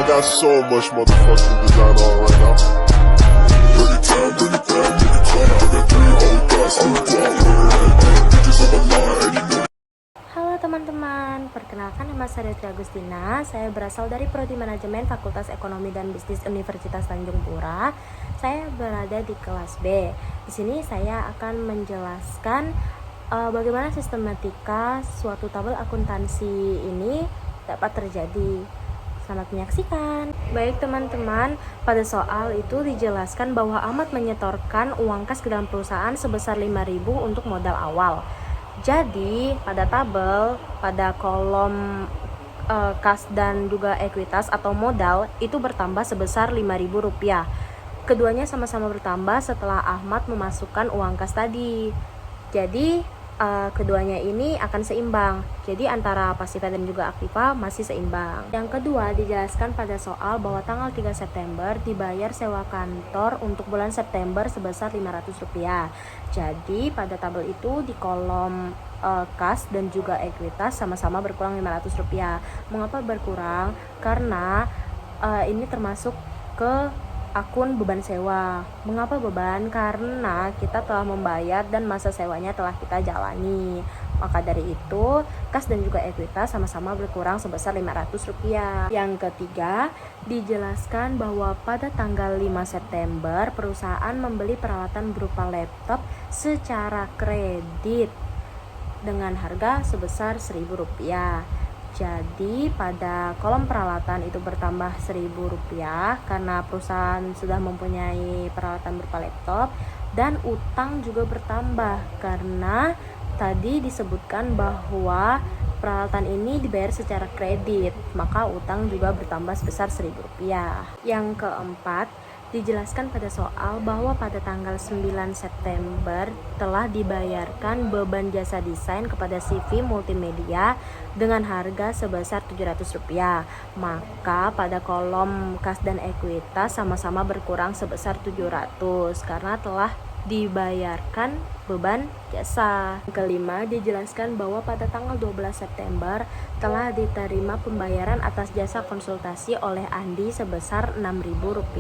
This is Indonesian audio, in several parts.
got so much motherfucking design on right now. Bring it down, bring it down, make it clap. I got 3 old guys on the block, bitches on my line, and you know. Halo teman-teman, perkenalkan nama saya Tri Agustina. Saya berasal dari Prodi Manajemen Fakultas Ekonomi dan Bisnis Universitas Tanjung Pura. Saya berada di kelas B. Di sini saya akan menjelaskan bagaimana sistematika suatu tabel akuntansi ini dapat terjadi. Selamat menyaksikan. Baik teman-teman, pada soal itu dijelaskan bahwa Ahmad menyetorkan uang kas ke dalam perusahaan sebesar 5.000 untuk modal awal. Jadi pada tabel, pada kolom kas dan juga ekuitas atau modal itu bertambah sebesar Rp5.000. Keduanya sama-sama bertambah setelah Ahmad memasukkan uang kas tadi. Jadi keduanya ini akan seimbang. Jadi antara pasifa dan juga aktiva masih seimbang. Yang kedua dijelaskan pada soal bahwa tanggal 3 September dibayar sewa kantor untuk bulan September sebesar Rp500. Jadi pada tabel itu di kolom kas dan juga ekuitas sama-sama berkurang Rp500. Mengapa berkurang? Karena ini termasuk ke akun beban sewa. Mengapa beban? Karena kita telah membayar dan masa sewanya telah kita jalani. Maka dari itu, kas dan juga ekuitas sama-sama berkurang sebesar Rp500. Yang ketiga, dijelaskan bahwa pada tanggal 5 September perusahaan membeli peralatan berupa laptop secara kredit dengan harga sebesar Rp1.000. Jadi pada kolom peralatan itu bertambah Rp1.000 karena perusahaan sudah mempunyai peralatan berupa laptop, dan utang juga bertambah karena tadi disebutkan bahwa peralatan ini dibayar secara kredit, maka utang juga bertambah sebesar Rp1.000. Yang keempat, dijelaskan pada soal bahwa pada tanggal 9 September telah dibayarkan beban jasa desain kepada CV Multimedia dengan harga sebesar Rp700. Maka pada kolom kas dan ekuitas sama-sama berkurang sebesar Rp700 karena telah dibayarkan beban jasa. Yang kelima, dijelaskan bahwa pada tanggal 12 September telah diterima pembayaran atas jasa konsultasi oleh Andi sebesar Rp6.000.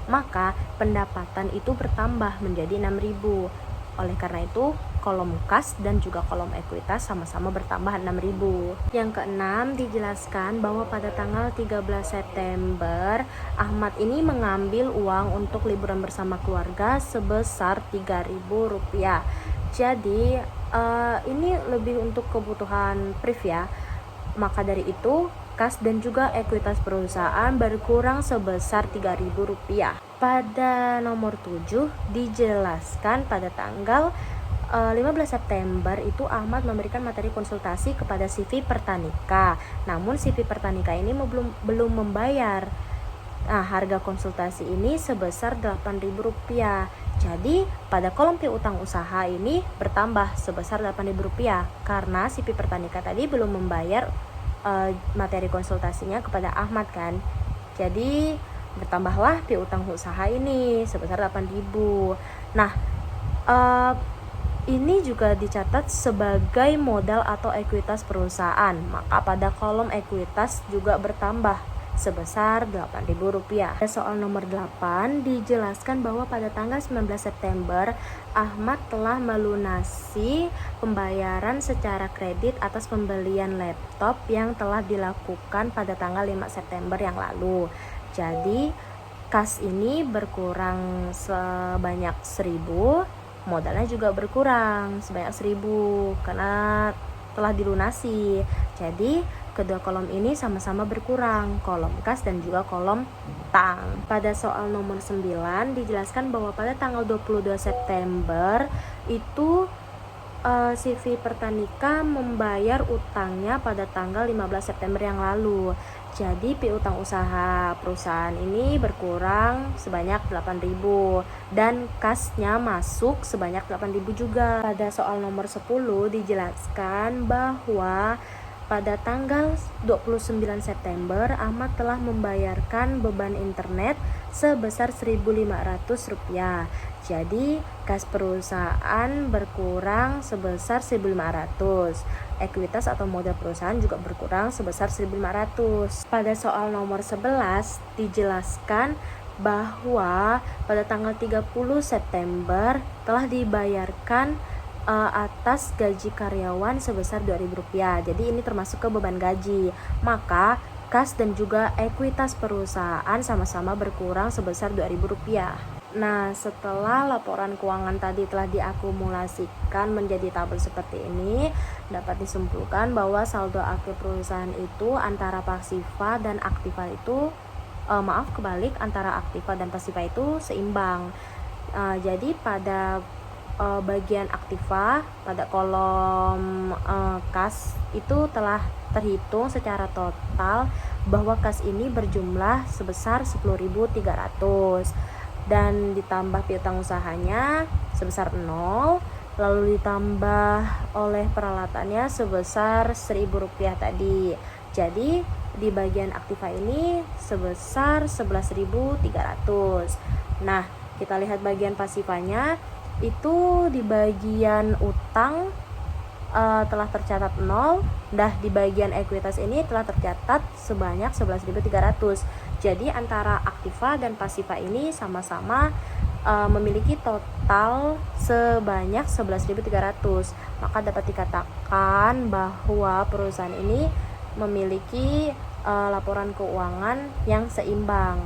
Maka pendapatan itu bertambah menjadi Rp6.000. Oleh karena itu, kolom kas dan juga kolom ekuitas sama-sama bertambah Rp6.000. Yang keenam, dijelaskan bahwa pada tanggal 13 September Ahmad ini mengambil uang untuk liburan bersama keluarga sebesar Rp3.000. Jadi ini lebih untuk kebutuhan priv ya. Maka dari itu, kas dan juga ekuitas perusahaan berkurang sebesar Rp3.000. Pada nomor 7 dijelaskan pada tanggal 15 September itu Ahmad memberikan materi konsultasi kepada CV Pertanika. Namun CV Pertanika ini belum membayar. Nah, harga konsultasi ini sebesar Rp8.000. Jadi pada kolom piutang usaha ini bertambah sebesar Rp8.000 karena CV Pertanika tadi belum membayar materi konsultasinya kepada Ahmad kan. Jadi bertambahlah piutang usaha ini sebesar Rp8.000. Nah, ini juga dicatat sebagai modal atau ekuitas perusahaan. Maka pada kolom ekuitas juga bertambah sebesar Rp8.000. Soal nomor 8 dijelaskan bahwa pada tanggal 19 September Ahmad telah melunasi pembayaran secara kredit atas pembelian laptop yang telah dilakukan pada tanggal 5 September yang lalu. Jadi kas ini berkurang sebanyak 1.000, modalnya juga berkurang sebanyak 1.000 karena telah dilunasi. Jadi kedua kolom ini sama-sama berkurang, kolom kas dan juga kolom utang. Pada soal nomor 9 dijelaskan bahwa pada tanggal 22 September itu CV Pertanika membayar utangnya pada tanggal 15 September yang lalu. Jadi piutang usaha perusahaan ini berkurang sebanyak 8.000 dan kasnya masuk sebanyak 8.000 juga. Pada soal nomor 10 dijelaskan bahwa Pada tanggal 29 September, Ahmad telah membayarkan beban internet sebesar Rp1.500. Jadi, kas perusahaan berkurang sebesar 1.500. Ekuitas atau modal perusahaan juga berkurang sebesar 1.500. Pada soal nomor 11 dijelaskan bahwa pada tanggal 30 September telah dibayarkan atas gaji karyawan sebesar Rp2.000. Jadi ini termasuk ke beban gaji. Maka kas dan juga ekuitas perusahaan sama-sama berkurang sebesar Rp2.000. Nah, setelah laporan keuangan tadi telah diakumulasikan menjadi tabel seperti ini, dapat disimpulkan bahwa saldo akhir perusahaan itu antara pasifa dan aktiva itu antara aktiva dan pasifa itu seimbang. Jadi pada bagian aktiva pada kolom kas itu telah terhitung secara total bahwa kas ini berjumlah sebesar 10.300 dan ditambah piutang usahanya sebesar 0, lalu ditambah oleh peralatannya sebesar Rp1.000 tadi. Jadi di bagian aktiva ini sebesar 11.300. Nah, kita lihat bagian pasifanya. Itu di bagian utang telah tercatat 0, di bagian ekuitas ini telah tercatat sebanyak 11.300. Jadi antara aktiva dan pasifa ini sama-sama memiliki total sebanyak 11.300. Maka dapat dikatakan bahwa perusahaan ini memiliki laporan keuangan yang seimbang.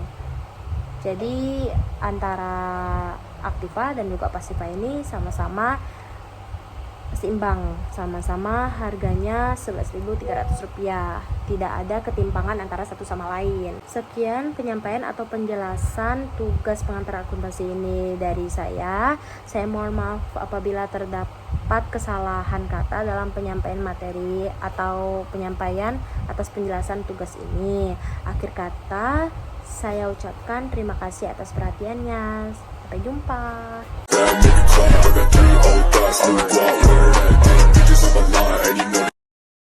Jadi antara aktiva dan juga pasifa ini sama-sama seimbang, sama-sama harganya Rp11.300. Tidak ada ketimpangan antara satu sama lain. Sekian penyampaian atau penjelasan tugas pengantar akuntansi ini dari saya. Saya mohon maaf apabila terdapat kesalahan kata dalam penyampaian materi atau penyampaian atas penjelasan tugas ini. Akhir kata, saya ucapkan terima kasih atas perhatiannya. Sampai jumpa.